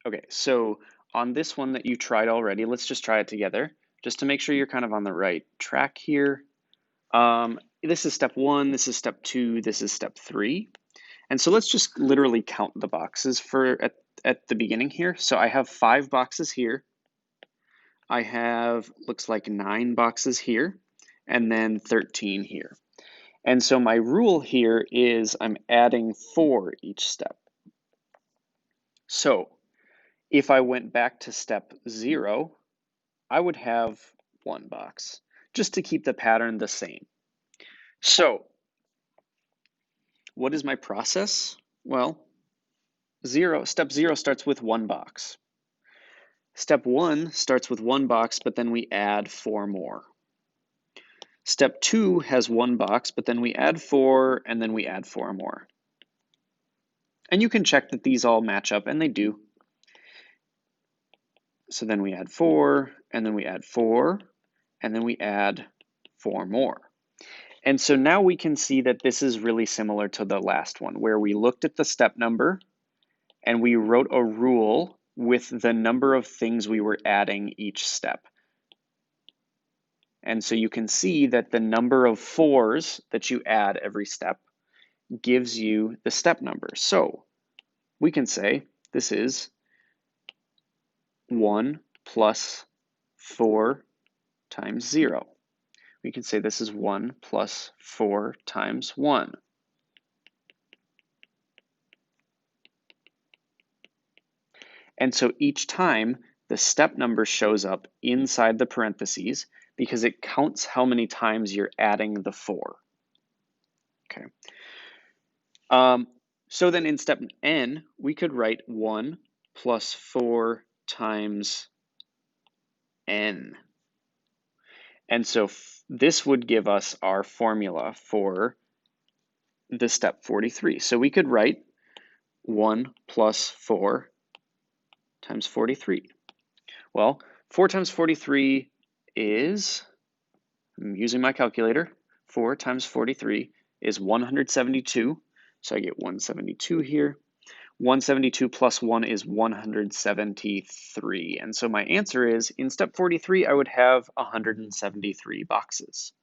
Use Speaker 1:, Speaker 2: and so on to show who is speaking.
Speaker 1: Okay, so on this one that you tried already, let's just try it together, just to make sure you're kind of on the right track here. This is step 1, this is step 2, this is step 3. And so let's just literally count the boxes for at the beginning here. So I have 5 boxes here. I have, looks like 9 boxes here, and then 13 here. And so my rule here is I'm adding 4 each step. So if I went back to step 0, I would have 1 box, just to keep the pattern the same. So what is my process? Well, step 0 starts with 1 box. Step 1 starts with 1 box, but then we add 4 more. Step 2 has 1 box, but then we add 4, and then we add 4 more. And you can check that these all match up, and they do. So then we add 4, and then we add 4, and then we add 4 more. And so now we can see that this is really similar to the last one, where we looked at the step number, and we wrote a rule with the number of things we were adding each step. And so you can see that the number of 4s that you add every step gives you the step number. So we can say this is 1 plus 4 times 0. We can say this is 1 plus 4 times 1. And so each time the step number shows up inside the parentheses because it counts how many times you're adding the 4. Okay. So then in step n, we could write 1 plus 4 times n. And so this would give us our formula for the step 43. So we could write 1 plus 4 times 43. Well, 4 times 43 is, I'm using my calculator, 4 times 43 is 172. So I get 172 here. 172 plus 1 is 173. And so my answer is, in step 43, I would have 173 boxes.